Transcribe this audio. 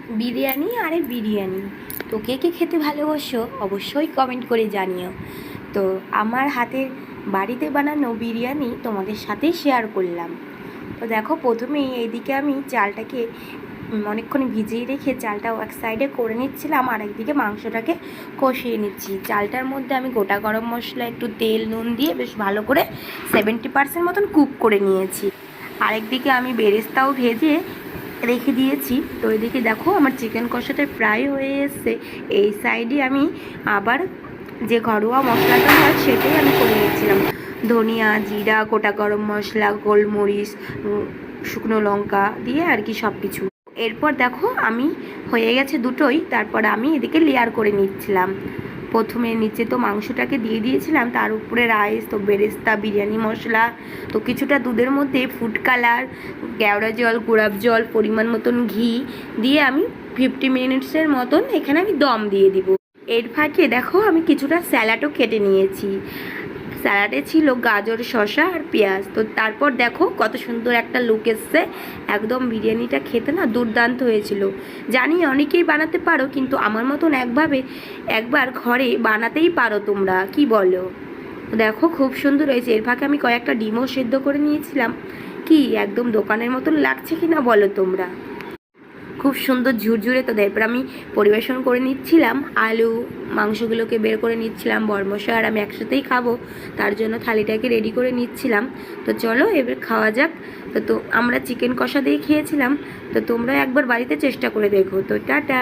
বিরিয়ানি আরে বিরিয়ানি। তো কে কে খেতে ভালোবাসো অবশ্যই কমেন্ট করে জানিও। তো আমার হাতের বাড়িতে বানানো বিরিয়ানি তোমাদের সাথে শেয়ার করলাম। তো দেখো, প্রথমেই এইদিকে আমি চালটাকে অনেকক্ষণ ভিজিয়ে রেখে চালটাও এক সাইডে করে নিচ্ছিলাম, আর একদিকে মাংসটাকে কষিয়ে নিচ্ছি। চালটার মধ্যে আমি গোটা গরম মশলা, একটু তেল, নুন দিয়ে বেশ ভালো করে 70% মতন কুক করে নিয়েছি। আরেকদিকে আমি বেরেস্তাও ভেজে রেখে দিয়েছি। তো এদিকে দেখো আমার চিকেন কষাটা প্রায় হয়ে এসছে। এই সাইডে আমি আবার যে ঘরোয়া মশলাটা হয় সেটাই আমি করে নিচ্ছিলাম। ধনিয়া, জিরা, গোটা গরম মশলা, গোলমরিচ, শুকনো লঙ্কা দিয়ে আর কি সব কিছু। এরপর দেখো আমি হয়ে গেছে দুটোই, তারপর আমি এদিকে লেয়ার করে নিচ্ছিলাম। প্রথমে নিচে তো মাংসটাকে দিয়ে দিয়েছিলাম, তার উপরে রাইস, তো বেরেস্তা, বিরিয়ানি মশলা, তো কিছুটা দুধের মধ্যে ফুড কালার, কেওড়া জল, গোলাপ জল, পরিমাণ মতন ঘি দিয়ে আমি 50 মিনিটসের মতন এখানে আমি দম দিয়ে দিব। এর ফাঁকে দেখো আমি কিছুটা স্যালাডও কেটে নিয়েছি। স্যালাডে ছিল গাজর, শসা আর পেঁয়াজ। তো তারপর দেখো কত সুন্দর একটা লুক এসছে। একদম বিরিয়ানিটা খেতে না দুর্দান্ত হয়েছিল। জানি অনেকেই বানাতে পারো, কিন্তু আমার মতন একবার ঘরে বানাতেই পারো তোমরা, কি বলো? দেখো খুব সুন্দর হয়েছে। এর ফাঁকে আমি কয়েকটা ডিমও সেদ্ধ করে নিয়েছিলাম। কি একদম দোকানের মতন লাগছে কি না বলো তোমরা? খুব সুন্দর ঝুরঝুরে। তো এরপর আমি পরিবেশন করে নিচ্ছিলাম, আলু মাংসগুলোকে বের করে নিচ্ছিলাম। বরমশা আর আমি একসাথেই খাবো, তার জন্য থালিটাকে রেডি করে নিচ্ছিলাম। তো চলো এবার খাওয়া যাক। তো আমরা চিকেন কষা দিয়ে খেয়েছিলাম। তো তোমরা একবার বাড়িতে চেষ্টা করে দেখো। তো টাটা।